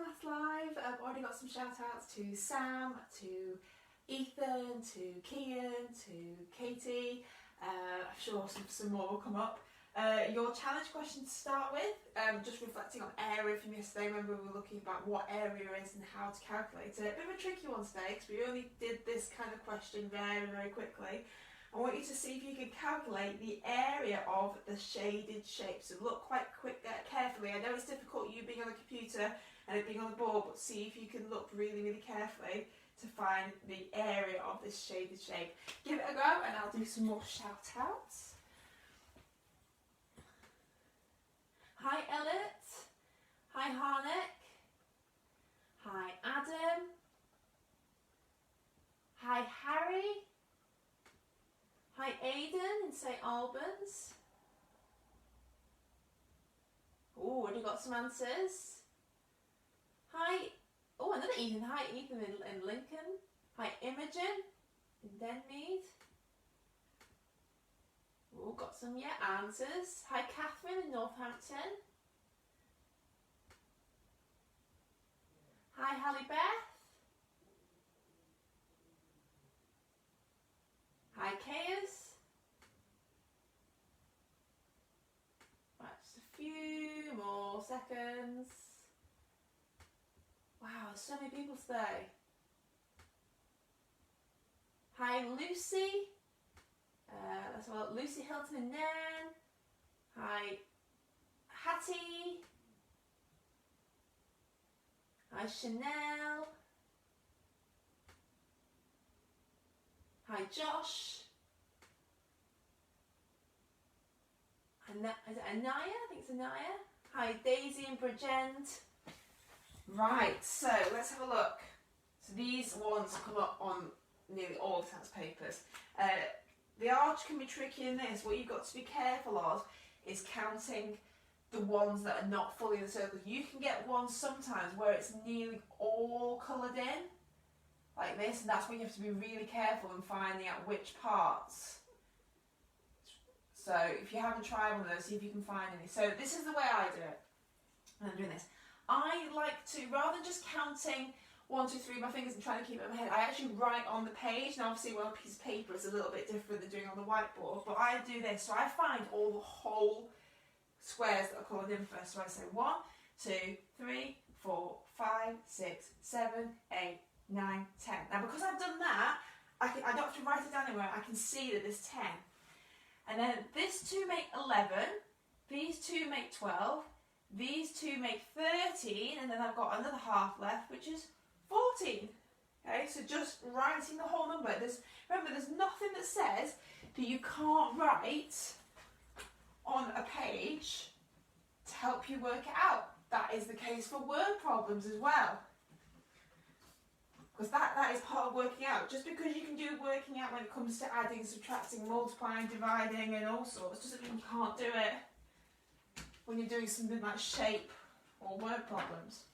Maths Live. I've already got some shout outs to Sam, to Ethan, to Kian, to Katie. I'm sure some more will come up. Your challenge question to start with, just reflecting on area from yesterday. Remember we were looking about what area is and how to calculate it. A bit of a tricky one today because we only did this kind of question very, very quickly. I want you to see if you can calculate the area of the shaded shape. So look quite carefully. I know it's difficult, you being on the computer and it being on the board, but see if you can look really, really carefully to find the area of this shaded shape. Give it a go and I'll do some more shout outs. Hi Elliot. Hi Harnick. Hi Adam. Hi Harry. Hi Aidan in St Albans. Oh, already got some answers. Hi, oh another Ethan. Hi Ethan in Lincoln. Hi Imogen in Denmead. Oh, got some answers. Hi Catherine in Northampton. Hi Hallie Beth. Hi Chaos. Right, just a few more seconds. Wow, there's so many people today. Hi Lucy. Let's have a look. Lucy Hilton in Nairn. Hi Hattie. Hi Chanel. Hi Josh. Is it Anaya? I think it's Anaya. Hi Daisy and Bridgend. Right, so let's have a look. So these ones come up on nearly all the test papers. The arch can be tricky in this. What you've got to be careful of is counting the ones that are not fully in the circle. You can get ones sometimes where it's nearly all coloured in, like this, and that's when you have to be really careful in finding out which parts. So if you haven't tried one of those, see if you can find any. So this is the way I do it. And I'm doing this. I like to, rather than just counting 1, 2, 3 with my fingers and trying to keep it in my head, I actually write on the page. Now obviously on a piece of paper it's a little bit different than doing on the whiteboard, but I do this. So I find all the whole squares that are coloured in first. So I say 1, 2, 3, 4, 5, 6, 7, 8, 9, 10. Now because I've done that, I don't have to write it down anywhere. I can see that there's 10. And then this 2 make 11, these 2 make 12, these 2 make 13, and then I've got another half left, which is 14. Okay, so just writing the whole number. Remember, there's nothing that says that you can't write on a page to help you work it out. That is the case for word problems as well. Because that is part of working out. Just because you can do working out when it comes to adding, subtracting, multiplying, dividing and all sorts, doesn't mean you can't do it when you're doing something like shape or word problems.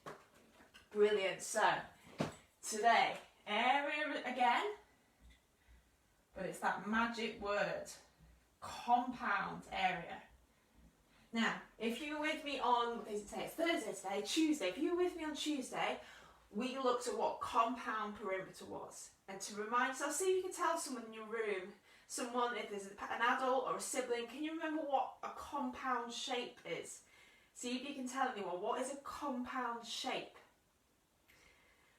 Brilliant. So today, area again, but it's that magic word, compound area. Now, if you were with me on, what is it today? It's Thursday today, Tuesday. If you were with me on Tuesday, we looked at what compound perimeter was. And to remind yourself, see if you can tell someone in your room, if there's an adult or a sibling, can you remember what a compound shape is? See if you can tell anyone, what is a compound shape?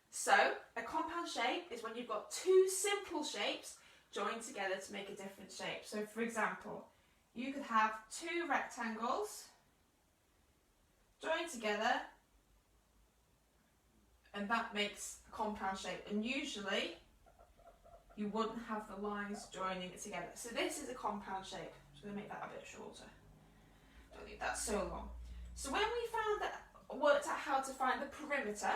So, a compound shape is when you've got two simple shapes joined together to make a different shape. So, for example, you could have two rectangles joined together, and that makes a compound shape. And usually, you wouldn't have the lines joining it together. So this is a compound shape. I'm just going to make that a bit shorter. Don't need that so long. So when we worked out how to find the perimeter,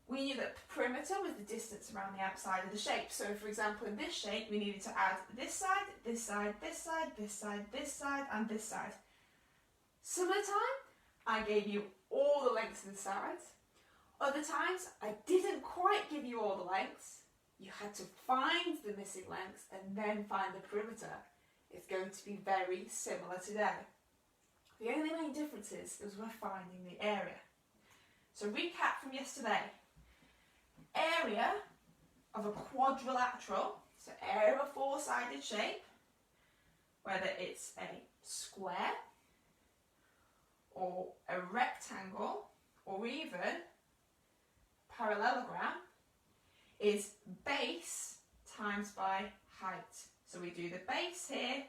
we knew that perimeter was the distance around the outside of the shape. So for example, in this shape, we needed to add this side, this side, this side, this side, this side, and this side. Some of the time, I gave you all the lengths of the sides. Other times, I didn't quite give you all the lengths. You had to find the missing lengths and then find the perimeter. It's going to be very similar today. The only main difference is we're finding the area. So recap from yesterday. Area of a quadrilateral, so area of a four-sided shape, whether it's a square or a rectangle or even parallelogram, is base times by height. So we do the base here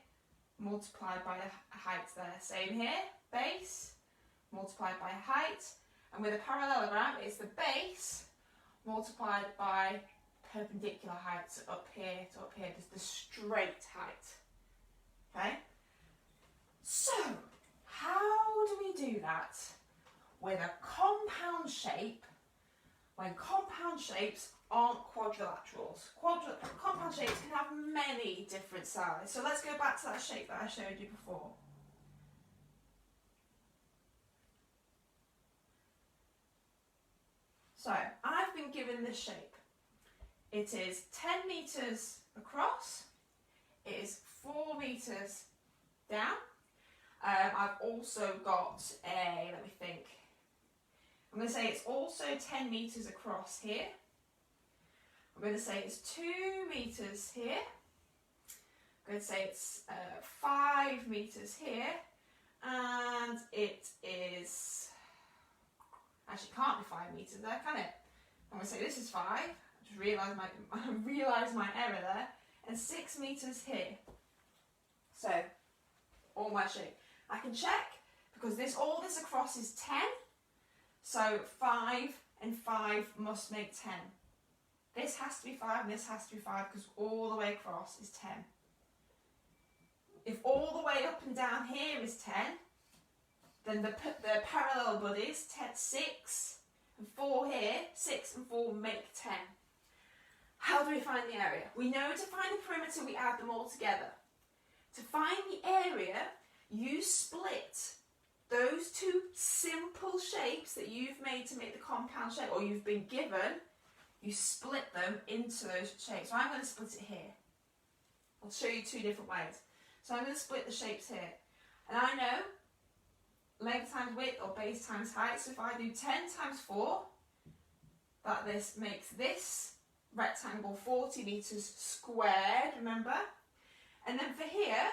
multiplied by the height there. Same here, base multiplied by height. And with a parallelogram, it's the base multiplied by perpendicular height. So up here to up here, there's the straight height. Okay? So, how do we do that with a compound shape when compound shapes aren't quadrilaterals? Compound shapes can have many different sides. So let's go back to that shape that I showed you before. So, I've been given this shape. It is 10 metres across, it is 4 metres down. I've also got a, let me think, I'm going to say it's also 10 metres across here. I'm going to say it's 2 metres here. I'm going to say it's 5 metres here. And it is, actually can't be 5 metres there, can it? I'm going to say this is 5. I just realised my error there. And 6 metres here. So, all my shape. I can check because all this across is 10. So 5 and 5 must make 10. This has to be 5 and this has to be 5 because all the way across is 10. If all the way up and down here is 10, then the parallel buddies, 6 and 4 here, 6 and 4 make 10. How do we find the area? We know to find the perimeter, we add them all together. To find the area, you split those two simple shapes that you've made to make the compound shape, or you've been given, you split them into those shapes. So I'm going to split it here. I'll show you two different ways. So I'm going to split the shapes here. And I know length times width or base times height. So if I do 10 times 4, that this makes this rectangle 40 metres squared, remember? And then for here,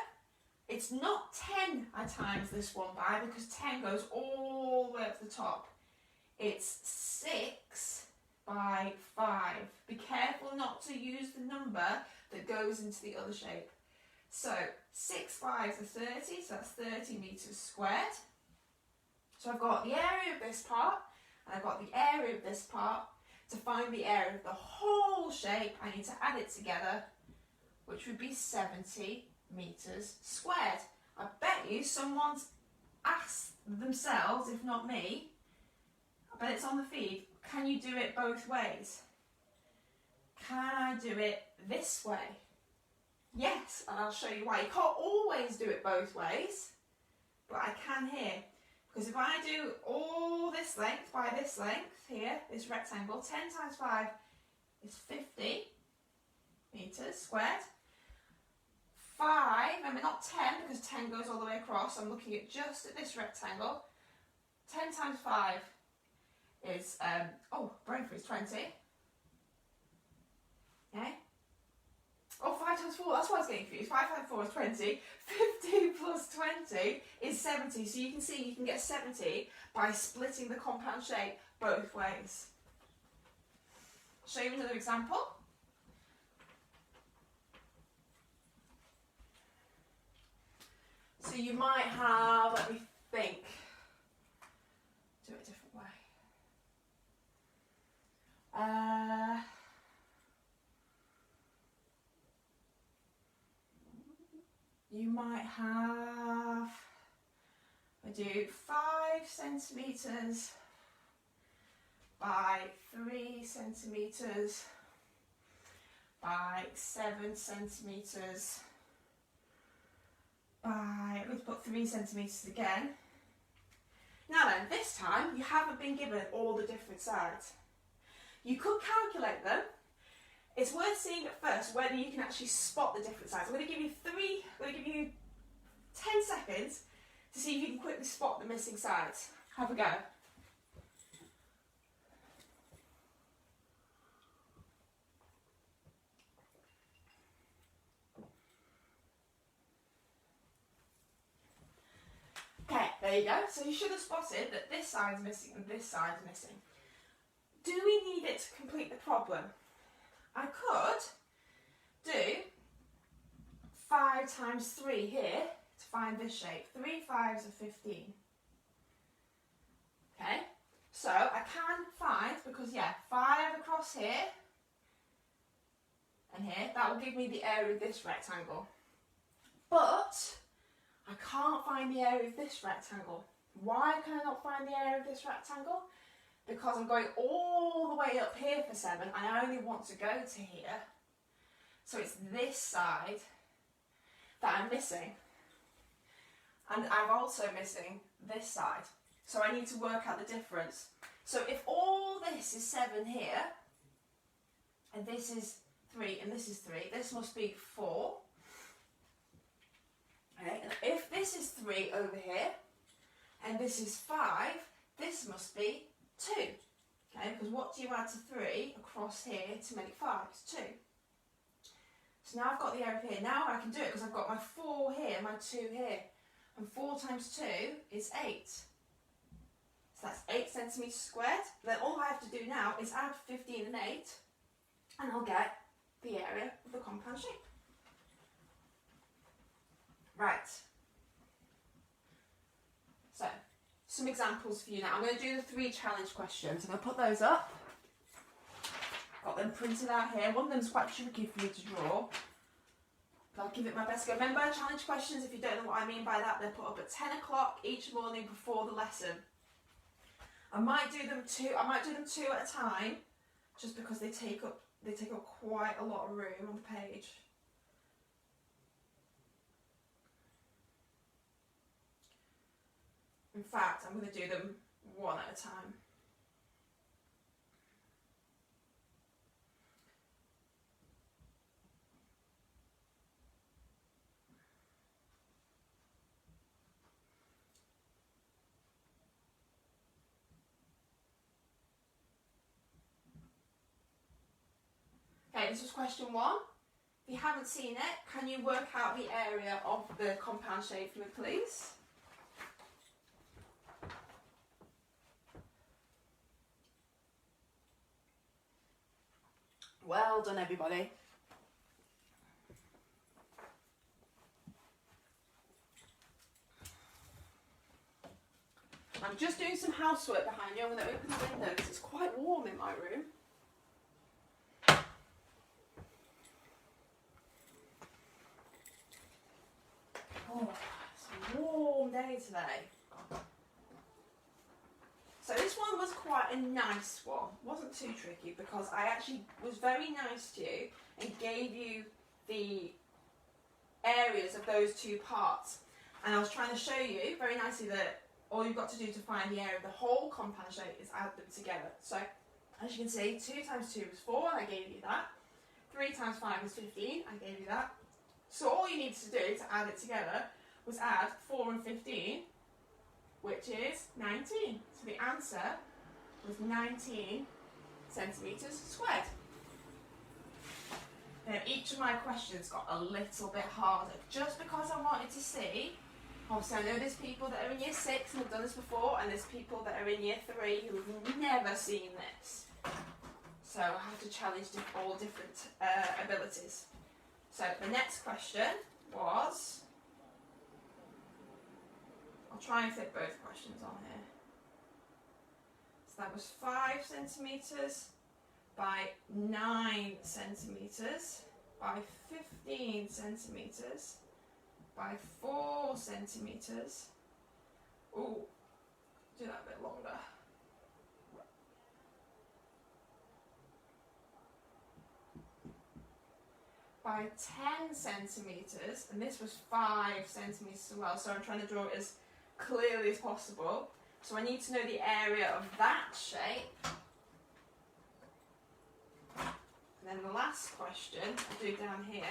it's not 10 I times this one by because 10 goes all the way up to the top. It's 6 by 5. Be careful not to use the number that goes into the other shape. So 6 5s are 30, so that's 30 metres squared. So I've got the area of this part, and I've got the area of this part. To find the area of the whole shape, I need to add it together, which would be 70 metres squared. I bet you someone's asked themselves, if not me, I bet it's on the feed, can you do it both ways? Can I do it this way? Yes, and I'll show you why. You can't always do it both ways, but I can here. Because if I do all this length by this length here, this rectangle, 10 times 5 is 50 metres squared. 5, remember not 10 because 10 goes all the way across, I'm looking at just at this rectangle. 10 times 5 is, brain freeze, 20. Okay? Oh, 5 times 4, that's why I was getting confused. 5 times 4 is 20. 50 plus 20 is 70. So you can see you can get 70 by splitting the compound shape both ways. I'll show you another example. So you might have, let me think, do it a different way. You might have, I do 5 centimetres by 3 centimetres by 7 centimetres by, I'm going to put 3 centimetres again. Now then, this time you haven't been given all the different sides. You could calculate them. It's worth seeing at first whether you can actually spot the different sides. I'm going to give you 10 seconds to see if you can quickly spot the missing sides. Have a go. There you go. So you should have spotted that this side's missing and this side's missing. Do we need it to complete the problem? I could do 5 times 3 here to find this shape. 3 5s are 15. Okay, so I can find, because yeah, 5 across here and here, that will give me the area of this rectangle. But I can't find the area of this rectangle. Why can I not find the area of this rectangle? Because I'm going all the way up here for 7 and I only want to go to here. So it's this side that I'm missing. And I'm also missing this side. So I need to work out the difference. So if all this is 7 here, and this is 3 and this is 3, this must be 4. Okay, and if this is 3 over here, and this is 5, this must be 2. Okay, because what do you add to 3 across here to make 5? It's 2. So now I've got the area here. Now I can do it because I've got my 4 here, my 2 here. And 4 times 2 is 8. So that's 8 centimetres squared. Then all I have to do now is add 15 and 8, and I'll get the area of the compound shape. Right. So, some examples for you now. I'm going to do the 3 challenge questions. I'm going to put those up. Got them printed out here. One of them's quite tricky for me to draw, but I'll give it my best go. Remember, challenge questions, if you don't know what I mean by that, they're put up at 10 o'clock each morning before the lesson. I might do them 2 at a time, just because they take up quite a lot of room on the page. In fact, I'm going to do them 1 at a time. Okay, this was question 1. If you haven't seen it, can you work out the area of the compound shape for me, please? Well done, everybody. I'm just doing some housework behind you. I'm going to open the window because it's quite warm in my room. Oh, it's a warm day today. So this one was quite a nice one. It wasn't too tricky because I actually was very nice to you and gave you the areas of those 2 parts. And I was trying to show you very nicely that all you've got to do to find the area of the whole compound shape is add them together. So as you can see, 2 times 2 is 4, and I gave you that. 3 times 5 is 15, I gave you that. So all you needed to do to add it together was add 4 and 15, which is 19. So the answer was 19 centimetres squared. Now each of my questions got a little bit harder, just because I wanted to see, obviously I know there's people that are in year 6 and have done this before, and there's people that are in year 3 who have never seen this. So I have to challenge all different abilities. So the next question was, I'll try and fit both questions on here. So that was 5 centimetres by 9 centimetres by 15 centimetres by 4 centimetres. Ooh, do that a bit longer. By 10 centimetres, and this was 5 centimetres as well, so I'm trying to draw it as clearly as possible. So I need to know the area of that shape. And then the last question I'll do down here.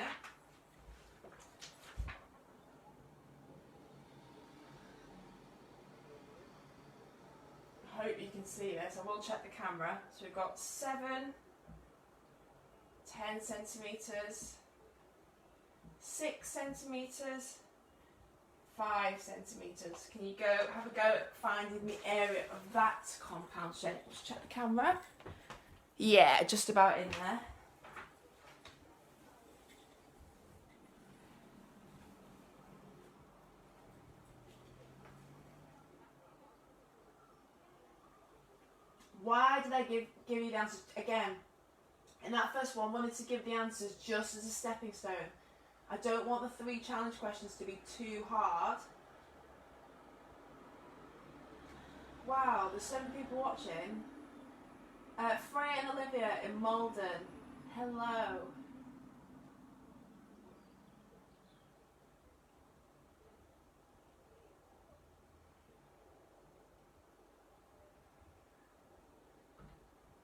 I hope you can see this. I will check the camera. So we've got 7, 10 centimetres, 6 centimetres, 5 centimetres. Can you go have a go at finding the area of that compound shape? Let's check the camera. Yeah, just about in there. Why did I give you the answers again? In that first one, I wanted to give the answers just as a stepping stone. I don't want the 3 challenge questions to be too hard. Wow, there's 7 people watching. Freya and Olivia in Malden. Hello.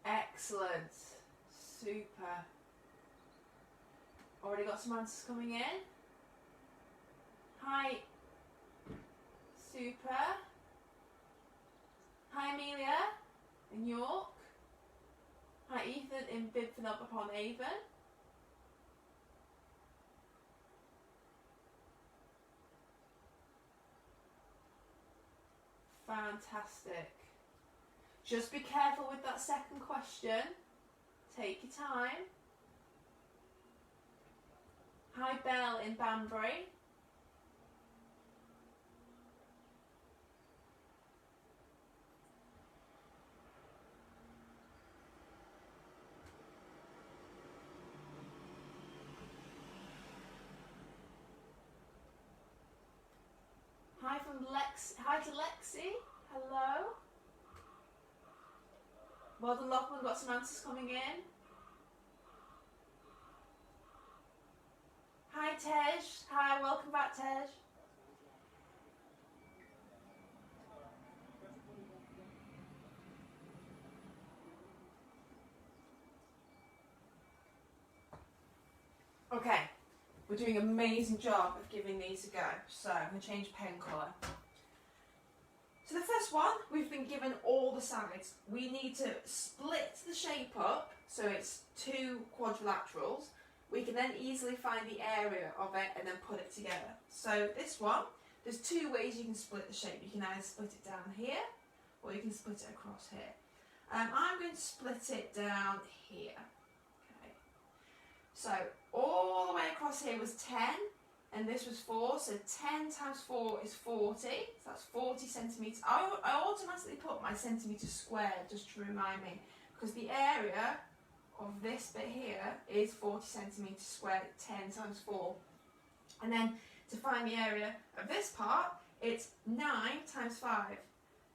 Excellent. Super. Already got some answers coming in. Hi. Super. Hi Amelia in York. Hi Ethan in Bidford upon Avon. Fantastic. Just be careful with that second question. Take your time. Hi Belle in Banbury. Hi from Hi to Lexi. Hello. Well done, Lachlan. Got some answers coming in. Hi Tej. Hi, welcome back Tej. Okay, we're doing an amazing job of giving these a go. So I'm going to change pen colour. So the first one, we've been given all the sides. We need to split the shape up so it's 2 quadrilaterals. We can then easily find the area of it and then put it together. So this one, there's 2 ways you can split the shape. You can either split it down here or you can split it across here. I'm going to split it down here. Okay. So all the way across here was 10 and this was 4, so 10 times 4 is 40, so that's 40 centimetres. I automatically put my centimetres squared just to remind me, because the area of this bit here is 40 centimetres squared, 10 times 4. And then to find the area of this part, it's 9 times 5.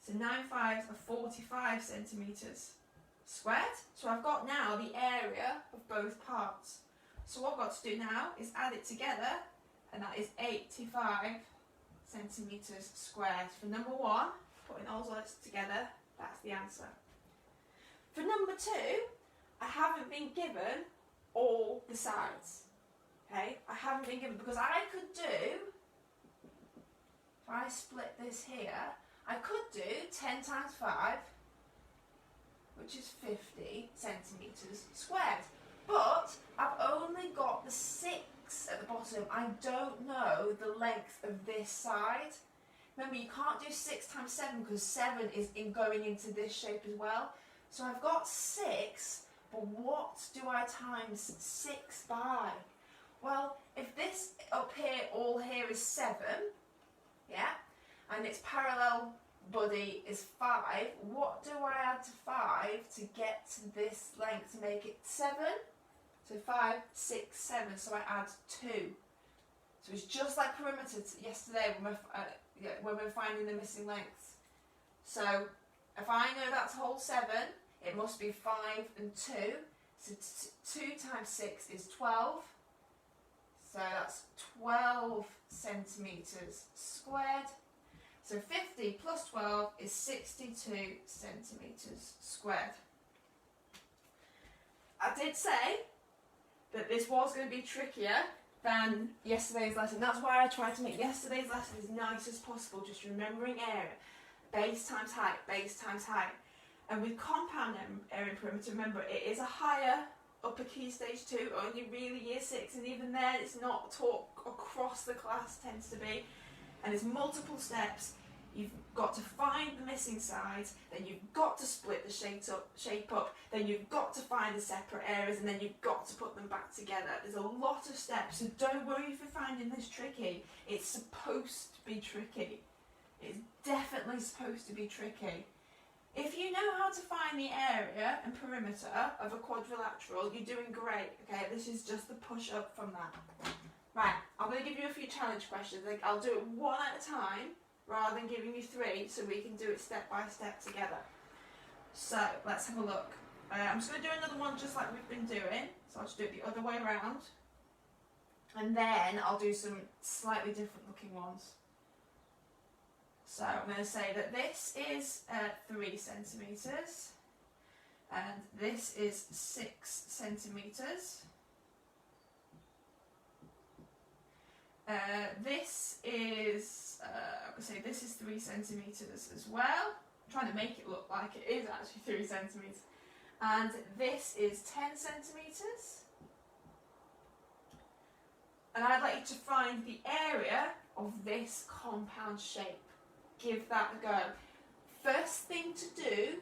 So 9 5s are 45 centimetres squared. So I've got now the area of both parts. So what I've got to do now is add it together, and that is 85 centimetres squared. For number 1, putting all those together, that's the answer. For number 2, I haven't been given all the sides. Okay, I haven't been given, because I could do, if I split this here, I could do 10 times 5, which is 50 centimetres squared. But I've only got the 6 at the bottom. I don't know the length of this side. Remember, you can't do 6 times 7 because 7 is going into this shape as well. So I've got 6, but what do I times 6 by? Well, if this up here, all here is 7, yeah, and its parallel body is 5, what do I add to 5 to get to this length to make it 7? So 5, 6, 7, so I add 2. So it's just like perimeter yesterday when we're finding the missing lengths. So if I know that's whole 7, it must be 5 and 2. So 2 times 6 is 12. So that's 12 centimetres squared. So 50 plus 12 is 62 centimetres squared. I did say that this was going to be trickier than yesterday's lesson. That's why I tried to make yesterday's lesson as nice as possible, just remembering area. Base times height, base times height. And with compound area and perimeter, remember, it is a higher upper key stage 2, only really year 6, and even then it's not taught across the class, tends to be. and it's multiple steps. You've got to find the missing sides, then you've got to split the shape up, then you've got to find the separate areas, and then you've got to put them back together. There's a lot of steps, so don't worry if you're finding this tricky. It's supposed to be tricky. It's definitely supposed to be tricky. If you know how to find the area and perimeter of a quadrilateral, you're doing great. Okay, this is just the push up from that. Right, I'm going to give you a few challenge questions. I'll do it one at a time rather than giving you three, so we can do it step by step together. So let's have a look. I'm just going to do another one just like we've been doing. So I'll just do it the other way around, and then I'll do some slightly different looking ones. So I'm going to say that this is 3 centimetres, and this is 6 centimetres. This is, I'm going to say this is 3 centimetres as well. I'm trying to make it look like it is actually 3 centimetres. And this is 10 centimetres. And I'd like you to find the area of this compound shape. Give that a go. First thing to do,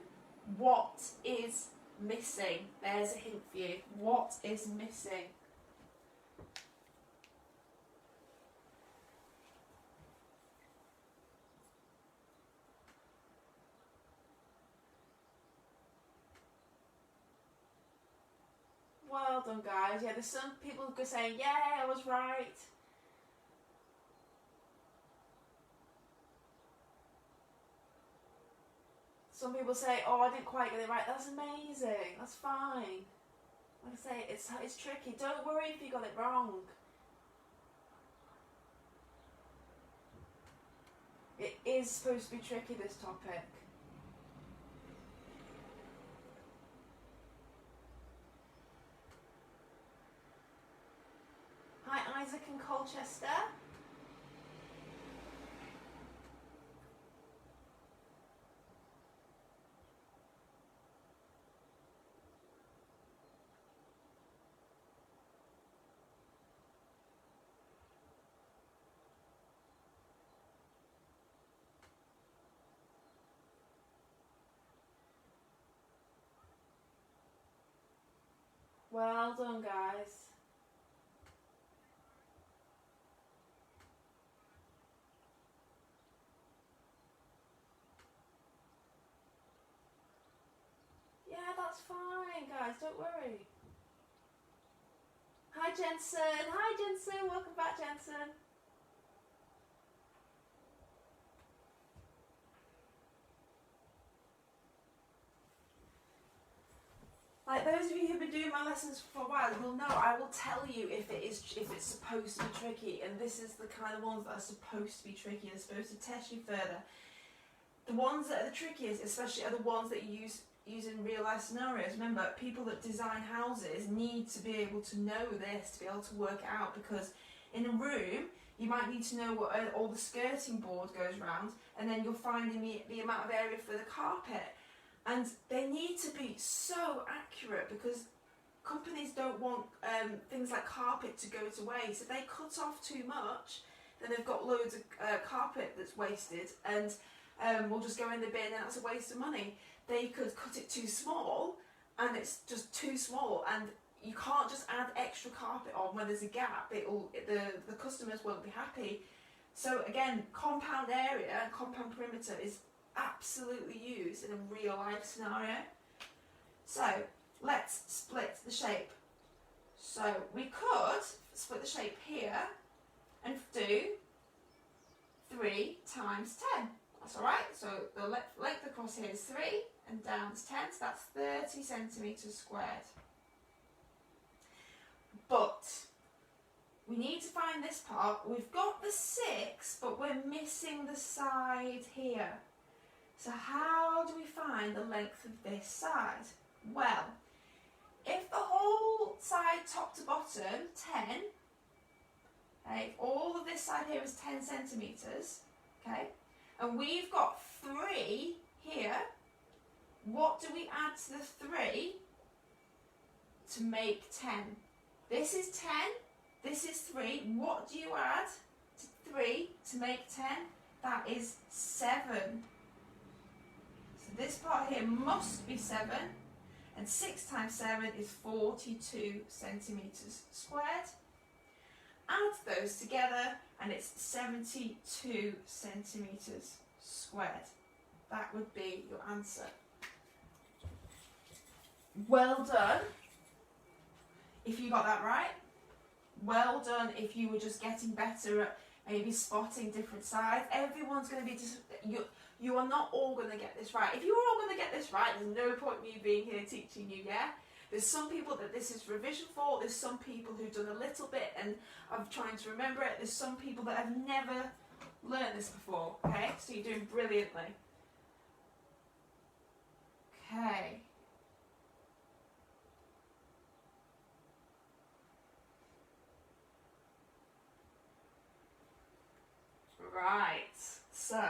what is missing? There's a hint for you. What is missing? Well done, guys. Yeah, there's some people who are saying, yeah, I was right. Some people say, oh, I didn't quite get it right. That's amazing. That's fine. Like I say, it's tricky. Don't worry if you got it wrong. It is supposed to be tricky, this topic. Hi, Isaac in Colchester. Well done, guys. Yeah, that's fine, guys. Don't worry. Hi, Jensen. Hi, Jensen. Welcome back, Jensen. Like those of you who've been doing my lessons for a while will know I will tell you if it's supposed to be tricky, and this is the kind of ones that are supposed to be tricky. They're supposed to test you further. The ones that are the trickiest, especially, are the ones that you use in real life scenarios. Remember, people that design houses need to be able to know this to be able to work it out, because in a room you might need to know what all the skirting board goes round, and then you're finding the amount of area for the carpet. And they need to be so accurate because companies don't want things like carpet to go to waste. If they cut off too much, then they've got loads of carpet that's wasted and will just go in the bin, and that's a waste of money. They could cut it too small and it's just too small, and you can't just add extra carpet on when there's a gap. The customers won't be happy. So again, compound area and compound perimeter is absolutely used in a real life scenario. So let's split the shape. So we could split the shape here and do 3 times 10. That's alright. So the length across here is 3 and down is 10, so that's 30 centimetres squared. But we need to find this part. We've got the 6, but we're missing the side here. So how do we find the length of this side? Well, if the whole side top to bottom, 10, okay, if all of this side here is 10 centimetres, okay, and we've got 3 here, what do we add to the 3 to make 10? This is 10, this is 3, what do you add to 3 to make 10, that is 7. So this part here must be 7, and 6 times 7 is 42 centimetres squared. Add those together and it's 72 centimetres squared. That would be your answer. Well done if you got that right. Well done if you were just getting better at maybe spotting different sides. Everyone's going to be you are not all going to get this right. If you were all going to get this right, there's no point me being here teaching you, yeah? There's some people that this is revision for. There's some people who've done a little bit and are trying to remember it. There's some people that have never learned this before, okay? So you're doing brilliantly. Okay. Right, so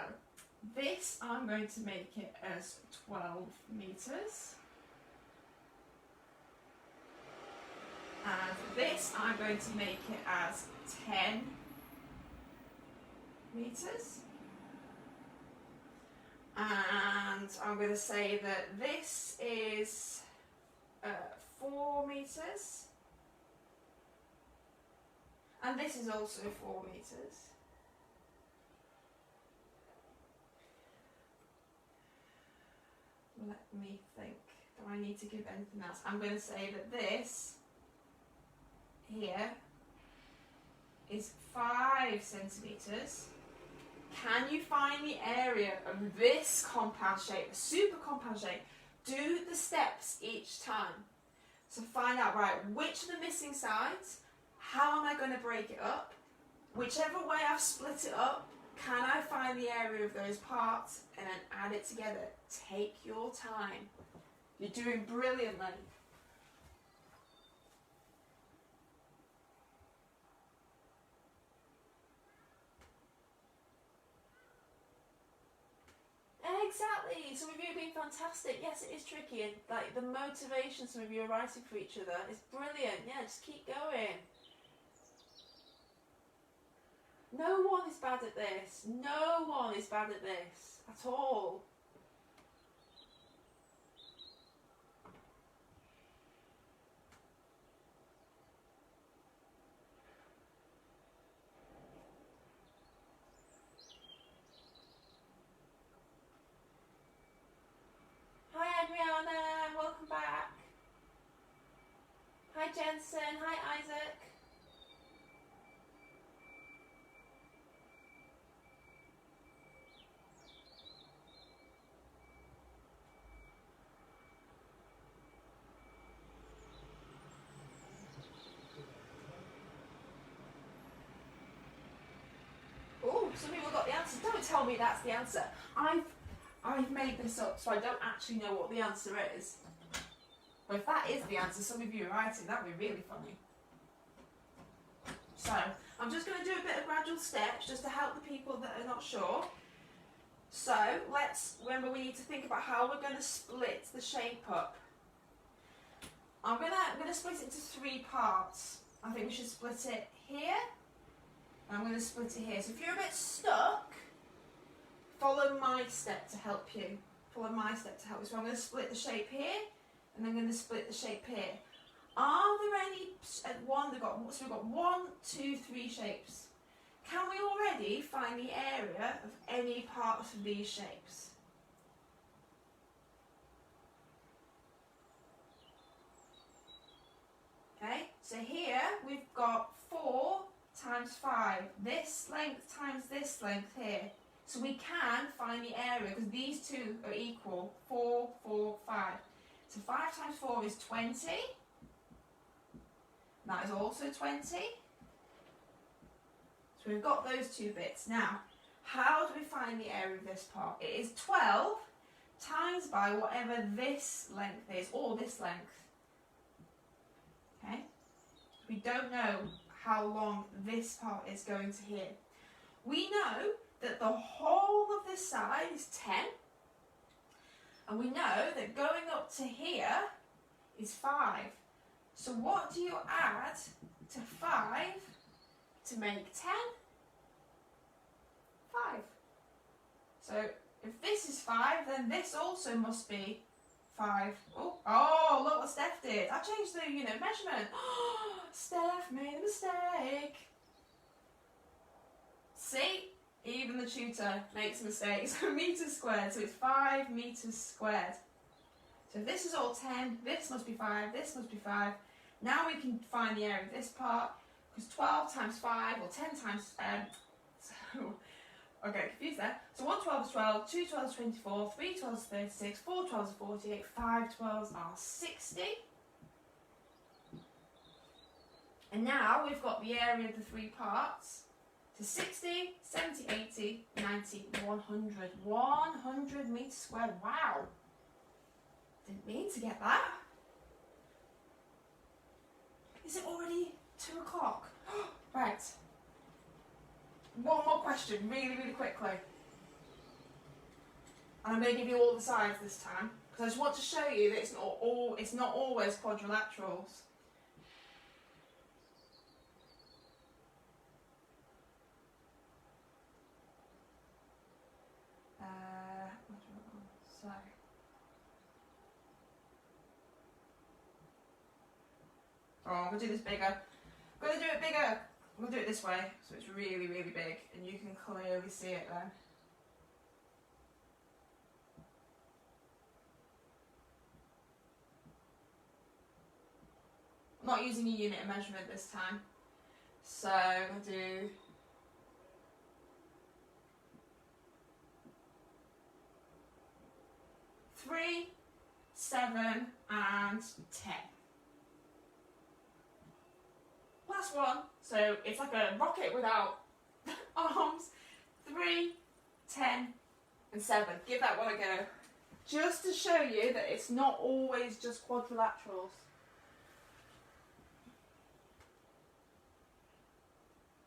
this I'm going to make it as 12 metres. And this I'm going to make it as 10 metres. And I'm going to say that this is 4 metres. And this is also 4 metres. Let me think. Do I need to give anything else? I'm going to say that this here is 5 centimetres. Can you find the area of this compound shape, a super compound shape? Do the steps each time. So find out, right, which are the missing sides? How am I going to break it up? Whichever way I've split it up, can I find the area of those parts and then add it together? Take your time. You're doing brilliantly. Exactly. Some of you have been fantastic. Yes, it is tricky, and like the motivation some of you are writing for each other is brilliant. Yeah, just keep going. No one is bad at this. No one is bad at this at all. Hi Adriana, welcome back. Hi Jensen, hi Isaac. Oh, some people got the answer. Don't tell me that's the answer. I've made this up, so I don't actually know what the answer is. But if that is the answer, some of you are writing, that would be really funny. So, I'm just going to do a bit of gradual steps just to help the people that are not sure. So, let's remember we need to think about how we're going to split the shape up. I'm going to split it into 3 parts. I think we should split it here. And I'm going to split it here. So if you're a bit stuck, follow my step to help you. Follow my step to help you. So I'm going to split the shape here, and I'm going to split the shape here. Are there any one? So we've got 1, 2, 3 shapes. Can we already find the area of any parts of these shapes? Okay. So here we've got 4 times 5. This length times this length here. So we can find the area because these two are equal. 4, 4, 5. So 5 times 4 is 20. That is also 20. So we've got those 2 bits. Now, how do we find the area of this part? It is 12 times by whatever this length is, or this length. Okay? We don't know how long this part is going to here. We know that the whole of this side is 10, and we know that going up to here is 5. So what do you add to 5 to make 10? 5. So if this is 5, then this also must be 5. Oh, look what Steph did. I changed the unit of measurement. Steph made a mistake. See? Even the tutor makes mistakes. Meters squared, so it's 5 meters squared. So if this is all 10, this must be 5, this must be 5. Now we can find the area of this part, because 12 times 5, or 10 times, okay, confused there. So 1 12 is 12, 2 12 is 24, 3 12 is 36, 4 12 is 48, 5 12s are 60. And now we've got the area of the 3 parts. So 60, 70, 80, 90, 100. 100 meters squared. Wow. Didn't mean to get that. Is it already 2 o'clock? Right. One more question, really, really quickly. And I'm going to give you all the sides this time, because I just want to show you that it's not always quadrilaterals. I'm going to do this bigger. I'm going to do it bigger. I'm going to do it this way, so it's really, really big, and you can clearly see it then. I'm not using a unit of measurement this time. So I'm going to do three, 7, and 10. Last one, so it's like a rocket without arms. 3, 10, and 7. Give that one a go. Just to show you that it's not always just quadrilaterals.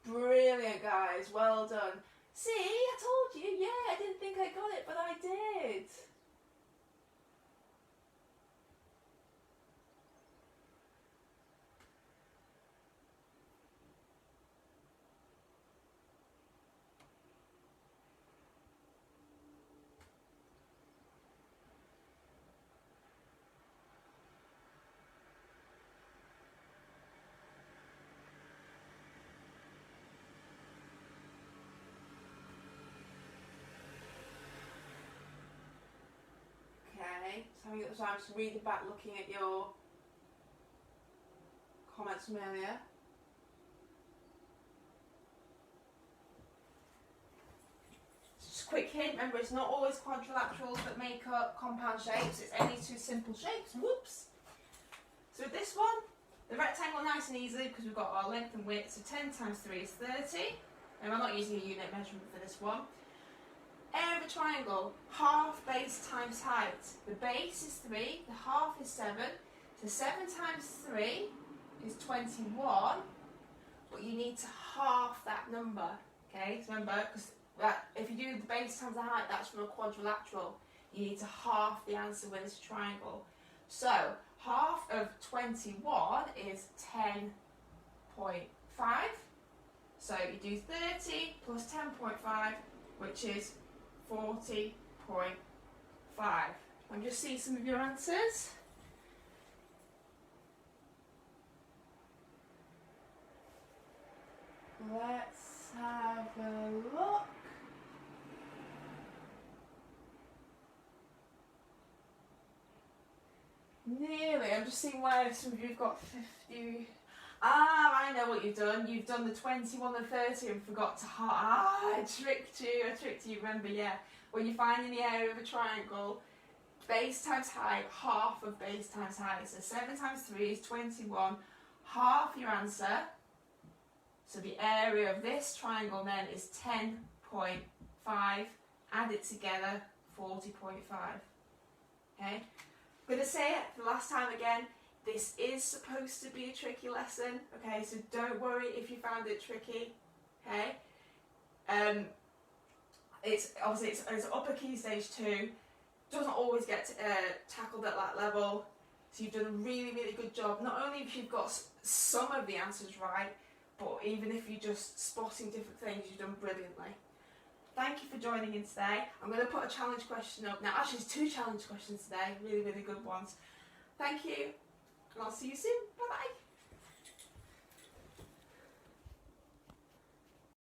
Brilliant, guys. Well done. See, I told you. Yeah, I didn't think I got it, but I did. So I'm just reading back, looking at your comments from earlier. Just a quick hint, remember it's not always quadrilaterals that make up compound shapes, it's only 2 simple shapes. Whoops! So with this one, the rectangle nice and easy because we've got our length and width, so 10 times 3 is 30. And I'm not using a unit measurement for this one. Area of a triangle, half base times height. The base is 3, the half is 7. So 7 times 3 is 21, but you need to half that number. Okay, so remember, because if you do the base times the height, that's from a quadrilateral. You need to half the answer when it's a triangle. So half of 21 is 10.5. So you do 30 plus 10.5, which is 40.5. I'll just see some of your answers. Let's have a look. Nearly. I'm just seeing where some of you have got 50. Ah, I know what you've done. You've done the 21 and 30 and forgot to I tricked you. Remember, yeah. When you're finding the area of a triangle, base times height, half of base times height. So 7 times 3 is 21. Half your answer. So the area of this triangle then is 10.5. Add it together, 40.5. Okay? I'm going to say it for the last time again. This is supposed to be a tricky lesson, okay, so don't worry if you found it tricky, okay. It's upper key stage 2, doesn't always get tackled at that level, so you've done a really, really good job. Not only if you've got some of the answers right, but even if you're just spotting different things, you've done brilliantly. thank you for joining in today. I'm going to put a challenge question up now. Actually, there's 2 challenge questions today, really, really good ones. Thank you, and I'll see you soon. Bye bye.